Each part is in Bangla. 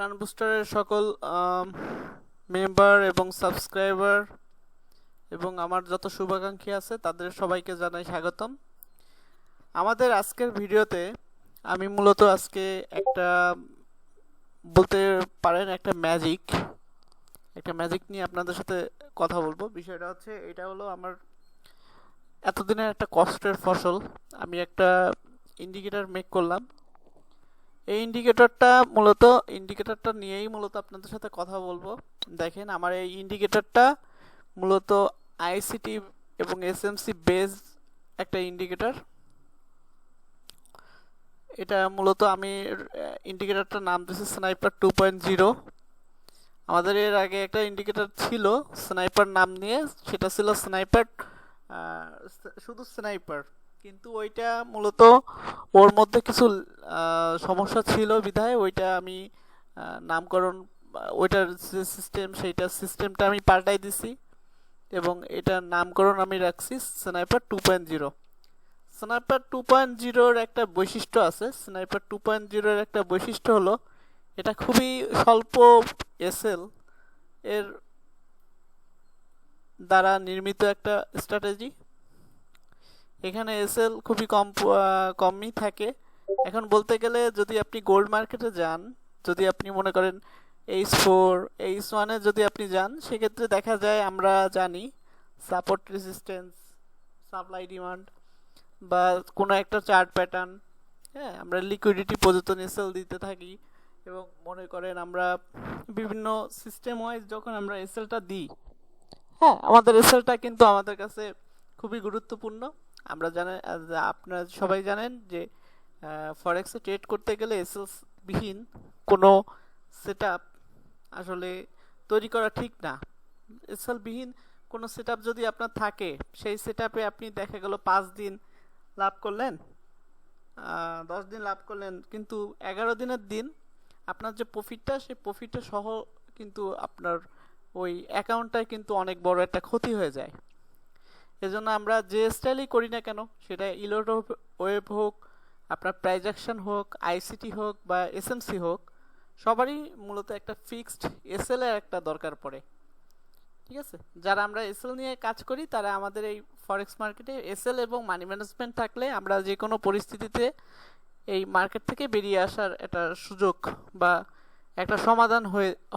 প্রাণ বুস্টারের সকল মেম্বার এবং সাবস্ক্রাইবার এবং আমার যত শুভাকাঙ্ক্ষী আছে তাদের সবাইকে জানাই স্বাগতম। আমাদের আজকের ভিডিওতে আমি মূলত আজকে একটা বলতে পারেন একটা ম্যাজিক নিয়ে আপনাদের সাথে কথা বলবো। বিষয়টা হচ্ছে এটা হলো আমার এতদিনের একটা কষ্টের ফসল। আমি একটা ইন্ডিকেটর মেক করলাম। এই ইন্ডিকেটরটা নিয়েই মূলত আপনাদের সাথে কথা বলবো। দেখেন, আমার এই ইন্ডিকেটরটা মূলত আইসিটি এবং এসএমসি বেস একটা ইন্ডিকেটর। এটা মূলত আমি ইন্ডিকেটরটার নাম দিয়েছি স্নাইপার 2.0। আমাদের এর আগে একটা ইন্ডিকেটর ছিল স্নাইপার নাম নিয়ে, সেটা ছিল স্নাইপার, শুধু স্নাইপার, কিন্তু ওইটা মূলত ওর মধ্যে কিছু সমস্যা ছিল বিধায় ওইটা আমি নামকরণ, ওইটার যে সিস্টেমটা আমি পাল্টাই দিছি এবং এটার নামকরণ আমি রাখছি স্নাইপার 2.0। স্নাইপার 2.0-র একটা বৈশিষ্ট্য আছে। স্নাইপার 2.0-র একটা বৈশিষ্ট্য হলো এটা খুবই স্বল্প এসএল এর দ্বারা নির্মিত একটা স্ট্র্যাটেজি। এখানে এসএল খুবই কমই থাকে। এখন বলতে গেলে যদি আপনি গোল্ড মার্কেটে যান, যদি আপনি মনে করেন H4 H1-এ যদি আপনি যান, সেক্ষেত্রে দেখা যায় আমরা জানি সাপোর্ট রেজিস্ট্যান্স, সাপ্লাই ডিমান্ড বা কোনো একটা চার্ট প্যাটার্ন, হ্যাঁ, আমরা লিকুইডিটি প্রযুক্ত এসএল দিতে থাকি এবং মনে করেন আমরা বিভিন্ন সিস্টেম ওয়াইজ যখন আমরা এসএলটা দিই, হ্যাঁ, আমাদের এসএলটা কিন্তু আমাদের কাছে খুবই গুরুত্বপূর্ণ। আমরা জানেন, আপনারা সবাই জানেন যে ফরেক্সে ট্রেড করতে গেলে এসএল বিহীন কোনো সেটআপ আসলে তৈরি করা ঠিক না। এসএল বিহীন কোনো সেটআপ যদি আপনার থাকে, সেই সেটআপে আপনি দেখা গেল 5 দিন লাভ করলেন, 10 দিন লাভ করলেন, কিন্তু 11 দিনের দিন আপনার যে প্রফিটটা, সেই প্রফিটটা সহ কিন্তু আপনার ওই অ্যাকাউন্টটায় কিন্তু অনেক বড় একটা ক্ষতি হয়ে যায়। এজন্য আমরা যে স্টাইলই করি না কেন, সেটা ইলোট ওয়েব হোক, আপনার প্রাইজ অ্যাকশন হোক, আইসিটি হোক বা এসএমসি হোক, সবারই মূলত একটা ফিক্সড এসএল এর একটা দরকার পড়ে। ঠিক আছে, যারা আমরা এসএল নিয়ে কাজ করি তারা আমাদের এই ফরেক্স মার্কেটে এসএল এবং মানি ম্যানেজমেন্ট থাকলে আমরা যে কোনো পরিস্থিতিতে এই মার্কেট থেকে বেরিয়ে আসার একটা সুযোগ বা একটা সমাধান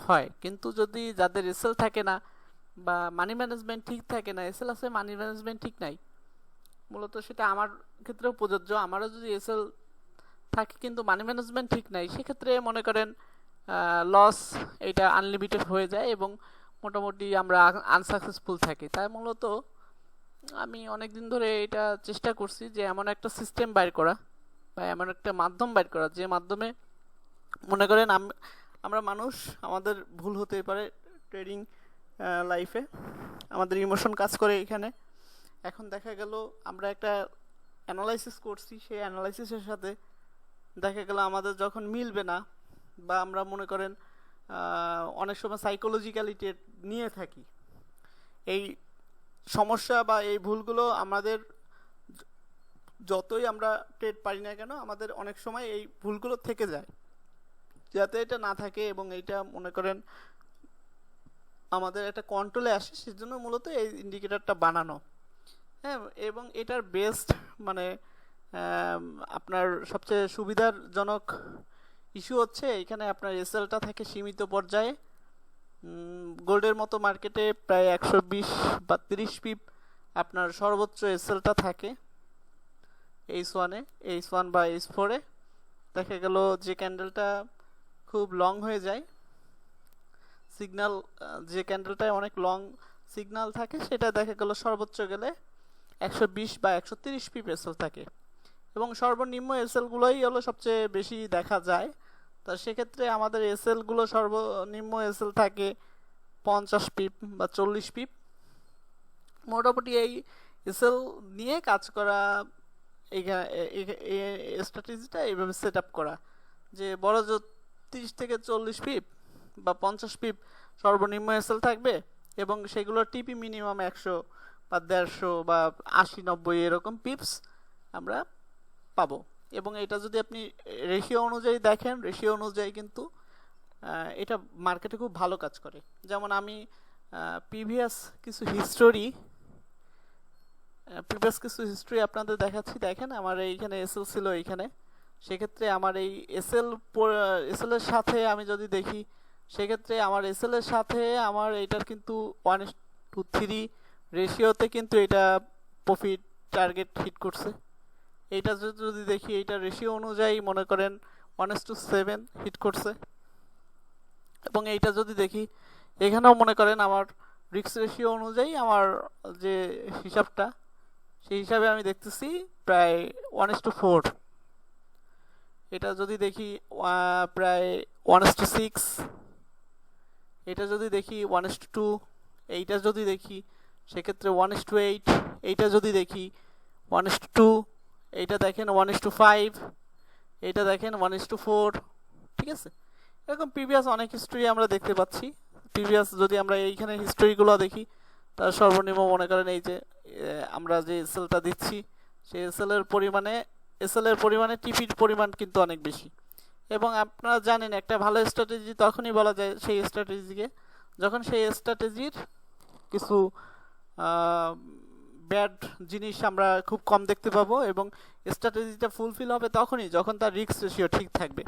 হয়। কিন্তু যদি যাদের এসএল থাকে না বা মানি ম্যানেজমেন্ট ঠিক থাকে না, এসএল আছে মানি ম্যানেজমেন্ট ঠিক নাই, মূলত সেটা আমার ক্ষেত্রেও প্রযোজ্য। আমারও যদি এসএল থাকে কিন্তু মানি ম্যানেজমেন্ট ঠিক নাই, সেক্ষেত্রে মনে করেন লস এটা আনলিমিটেড হয়ে যায় এবং মোটামুটি আমরা আনসাকসেসফুল থাকি। তাই মূলত আমি অনেক দিন ধরে এটা চেষ্টা করছি যে এমন একটা সিস্টেম বাইর করা বা এমন একটা মাধ্যম বাইর করা, যে মাধ্যমে মনে করেন আমরা মানুষ, আমাদের ভুল হতে পারে ট্রেডিং লাইফে, আমাদের ইমোশন কাজ করে এখানে। এখন দেখা গেল আমরা একটা অ্যানালাইসিস করছি, সেই অ্যানালাইসিসের সাথে দেখা গেল আমাদের যখন মিলবে না, বা আমরা মনে করেন অনেক সময় সাইকোলজিক্যালি ট্রেড নিয়ে থাকি, এই সমস্যা বা এই ভুলগুলো আমাদের যতই আমরা ট্রেড পারি না কেন, আমাদের অনেক সময় এই ভুলগুলো থেকে যায়। যাতে এটা না থাকে এবং এইটা মনে করেন আমাদের একটা কন্ট্রোলে আসে, সেজন্য মূলত এই ইন্ডিকেটরটা বানানো। হ্যাঁ, এবং এটার বেস্ট মানে আপনার সবচেয়ে সুবিধাজনক ইস্যু হচ্ছে এখানে আপনার এসএলটা থাকে সীমিত পর্যায়ে। গোল্ডের মতো মার্কেটে প্রায় 120 বা 30 পিপ আপনার সর্বোচ্চ এসএলটা থাকে H1 বা H4-এ। দেখা গেল যে ক্যান্ডেলটা খুব লং হয়ে যায়, সিগন্যাল, যে ক্যান্ডেলটায় অনেক লং সিগন্যাল থাকে, সেটা দেখা গেল সর্বোচ্চ গেলে 120 বা 130 পিপ এসএল থাকে এবং সর্বনিম্ন এসএলগুলোই হলো সবচেয়ে বেশি দেখা যায়। তা সেক্ষেত্রে আমাদের এসএলগুলো সর্বনিম্ন এসএল থাকে 50 পিপ বা 40 পিপ। মোটামুটি এই এসএল নিয়ে কাজ করা, এই স্ট্র্যাটেজিটা এইভাবে সেট আপ করা যে বড় 30 থেকে 40 পিপ বা 50 পিপ সর্বনিম্ন এসএল থাকবে এবং সেগুলোর টিপি মিনিমাম 100 বা 150 বা 80-90 এরকম পিপস আমরা পাবো। এবং এটা যদি আপনি রেশিও অনুযায়ী দেখেন, রেশিও অনুযায়ী কিন্তু এটা মার্কেটে খুব ভালো কাজ করে। যেমন আমি প্রিভিয়াস কিছু হিস্টোরি আপনাদের দেখাচ্ছি। দেখেন আমার এইখানে এসএল ছিল এইখানে, সেক্ষেত্রে আমার এই এসএল এর সাথে আমি যদি দেখি, সেক্ষেত্রে আমার এসএল এর সাথে আমার এইটার কিন্তু 1:3 রেশিওতে কিন্তু এটা প্রফিট টার্গেট হিট করছে। এইটা যদি দেখি, এইটা রেশিও অনুযায়ী মনে করেন 1:7 হিট করছে। এবং এইটা যদি দেখি, এখানেও মনে করেন আমার রিস্ক রেশিও অনুযায়ী আমার যে হিসাবটা, সেই হিসাবে আমি দেখতেছি প্রায় 1:4। এটা যদি দেখি প্রায় 1:6। এটা যদি দেখি 1:2। এইটা যদি দেখি সেক্ষেত্রে 1:8। এইটা যদি দেখি 1:2। এইটা দেখেন 1:5। এইটা দেখেন 1:4। ঠিক আছে, এরকম প্রিভিয়াস অনেক হিস্ট্রি আমরা দেখতে পাচ্ছি। প্রিভিয়াস যদি আমরা এইখানে হিস্ট্রিগুলো দেখি, তার সর্বনিম্ন মনে করেন এই যে আমরা যে এসএলটা দিচ্ছি, সেই এসএল এর পরিমাণে টিপির পরিমাণ কিন্তু অনেক বেশি। এবং আপনারা জানেন একটা ভালো স্ট্র্যাটেজি তখনই বলা যায় সেই স্ট্র্যাটেজিকে, যখন সেই স্ট্র্যাটেজির কিছু ব্যাড জিনিস আমরা খুব কম দেখতে পাবো, এবং স্ট্র্যাটেজিটা ফুলফিল হবে তখনই যখন তার রিস্ক রেশিও ঠিক থাকবে।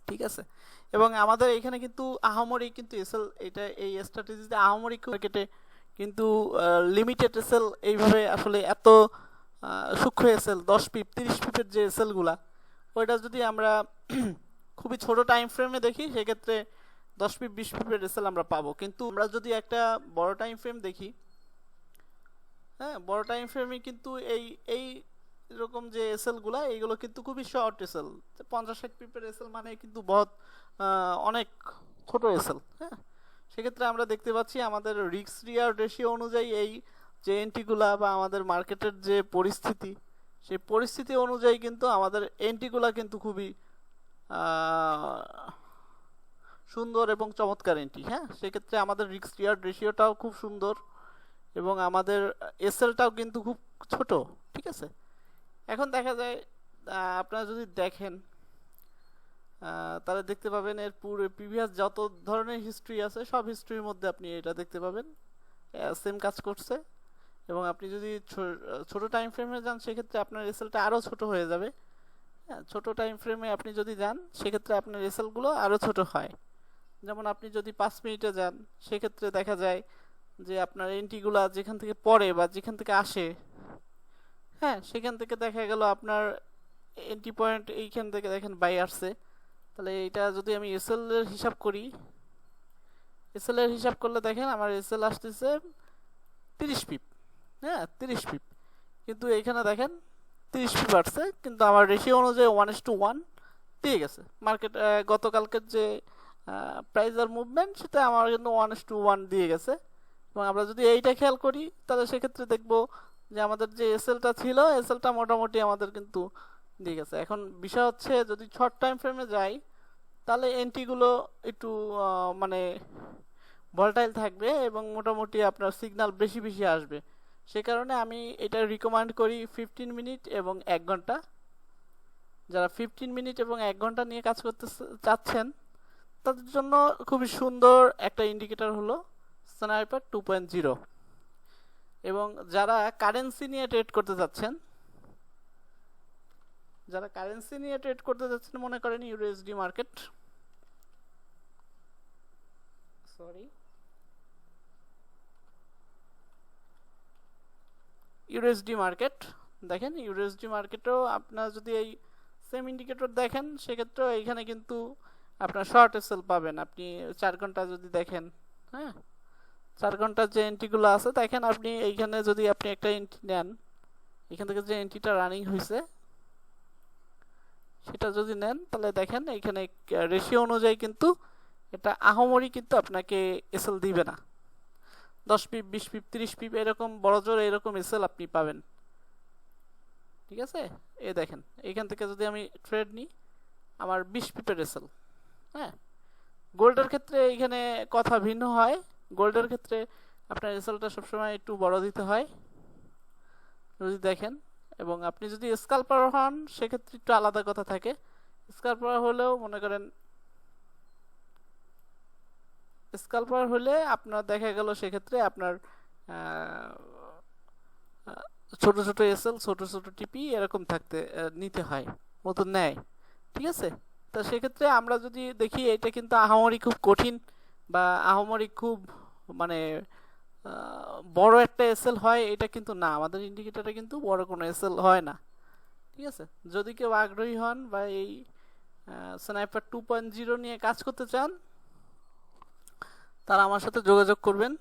ঠিক আছে, এবং আমাদের এখানে কিন্তু আহামরি কিন্তু এসএল এই স্ট্র্যাটেজিতে আহামরি মার্কেটে কিন্তু লিমিটেড এসএল এইভাবে আসলে এত সূক্ষ্ম এসএল 10 পিপ 30 পিপের যে এসএলগুলা, ওইটা যদি আমরা খুবই ছোট টাইম ফ্রেমে দেখি, সেক্ষেত্রে 10 পিপ 20 পিপের এসএল আমরা পাবো। কিন্তু আমরা যদি একটা বড় টাইম ফ্রেম দেখি, হ্যাঁ, বড় টাইম ফ্রেমে কিন্তু এই এরকম যে এসএলগুলা, এইগুলো কিন্তু খুবই শর্ট এসএল। 50-60 পিপের এসএল মানে কিন্তু অনেক ছোট এসএল। হ্যাঁ, সেক্ষেত্রে আমরা দেখতে পাচ্ছি আমাদের রিস্ক রিওয়ার্ড রেশিও অনুযায়ী এই যে এন্ট্রিগুলা বা আমাদের মার্কেটের যে পরিস্থিতি, সেই পরিস্থিতি অনুযায়ী কিন্তু আমাদের এন্ট্রিগুলা কিন্তু খুবই সুন্দর এবং চমৎকার এন্ট্রি। হ্যাঁ, সেক্ষেত্রে আমাদের রিস্ক রিওয়ার্ড রেশিওটাও খুব সুন্দর এবং আমাদের এসএলটাও কিন্তু খুব ছোট। ঠিক আছে, এখন দেখা যায় আপনারা যদি দেখেন তাহলে দেখতে পাবেন এর পুরো প্রিভিয়াস যত ধরনের হিস্ট্রি আছে, সব হিস্ট্রির মধ্যে আপনি এটা দেখতে পাবেন সেম কাজ করছে। এবং আপনি যদি ছোট টাইম ফ্রেমে যান, সেক্ষেত্রে আপনার এসএলটা আরও ছোট হয়ে যাবে। হ্যাঁ, ছোট টাইম ফ্রেমে আপনি যদি যান, সেক্ষেত্রে আপনার এসএলগুলো আরও ছোট হয়। যেমন আপনি যদি 5 মিনিটে যান, সেক্ষেত্রে দেখা যায় যে আপনার এন্ট্রিগুলো যেখান থেকে পড়ে বা যেখান থেকে আসে, হ্যাঁ, সেখান থেকে দেখা গেল আপনার এন্ট্রি পয়েন্ট এইখান থেকে দেখেন বাই আসছে। তাহলে এটা যদি আমি এসএল এর হিসাব করি, এসএল এর হিসাব করলে দেখেন আমার এসএল আসতেছে 30 পিপ। হ্যাঁ, 30 পিপ, কিন্তু এইখানে দেখেন 30 পিপ আসছে, কিন্তু আমার রেশিও অনুযায়ী 1:1 দিয়ে গেছে। মার্কেট গতকালকের যে প্রাইস আর মুভমেন্ট, সেটা আমার কিন্তু 1:1 দিয়ে গেছে। এবং আমরা যদি এইটা খেয়াল করি, তাহলে সেক্ষেত্রে দেখব যে আমাদের যে এসএলটা ছিল, এসএলটা মোটামুটি আমাদের কিন্তু দিয়ে গেছে। এখন বিষয় হচ্ছে যদি শর্ট টাইম ফ্রেমে যাই, তাহলে এন্ট্রিগুলো একটু মানে ভলটাইল থাকবে এবং মোটামুটি আপনার সিগন্যাল বেশি বেশি আসবে। সে কারণে আমি এটা রিকমেন্ড করি 15 মিনিট এবং 1 ঘন্টা। যারা 15 মিনিট এবং 1 ঘন্টা নিয়ে কাজ করতে চাচ্ছেন, তাদের জন্য খুবই সুন্দর একটা ইন্ডিকেটর হলো স্নাইপার 2.0। এবং যারা কারেন্সি নিয়ে ট্রেড করতে যাচ্ছেন, মনে করেন ইউএসডি মার্কেট, দেখেন ইউএসডি মার্কেটেও আপনার যদি এই সেম ইন্ডিকেটর দেখেন, সেক্ষেত্রে এইখানে কিন্তু আপনার শর্ট এসএল পাবেন। আপনি 4 ঘন্টা যদি দেখেন, হ্যাঁ, 4 ঘন্টার যে এন্ট্রিগুলো আছে দেখেন, আপনি এইখানে যদি আপনি একটা এন্ট্রি নেন, এখান থেকে যে এন্ট্রিটা রানিং হয়েছে সেটা যদি নেন, তাহলে দেখেন এইখানে রেশিও অনুযায়ী কিন্তু এটা আহামরি কিন্তু আপনাকে এসএল দিবে না। 10 পিপ 20 পিপ 30 পিপ এরকম বড় জোর এরকম এসএল আপনি পাবেন। ঠিক আছে, এই দেখেন এইখান থেকে যদি আমি ট্রেড নিই, আমার 20 পিপের এসএল। হ্যাঁ, গোল্ডের ক্ষেত্রে এইখানে কথা ভিন্ন হয়। গোল্ডের ক্ষেত্রে আপনার এসএলটা সবসময় একটু বড় দিতে হয় যদি দেখেন। এবং আপনি যদি স্ক্যাল্পার হন, সেক্ষেত্রে একটু আলাদা কথা থাকে। স্ক্যাল্পার হলেও মনে করেন স্কাল্পার হলে আপনার দেখা গেল সেক্ষেত্রে আপনার আহ, আহ, ছোট ছোট এসএল ছোট ছোট টিপি এরকম নিতে হয় মতন নেয়, ঠিক আছে। তা সেক্ষেত্রে আমরা যদি দেখি এটা কিন্তু আহামরি খুব কঠিন বা আহামরি খুব মানে বড় একটা এসএল হয় এটা কিন্তু না, আমাদের ইন্ডিকেটরে কিন্তু বড় কোনো এসএল হয় না, ঠিক আছে। যদি কেউ আগ্রহী হন বা এই স্নাইপার 2.0 নিয়ে কাজ করতে চান তারা আমার সাথে যোগাযোগ করবেন।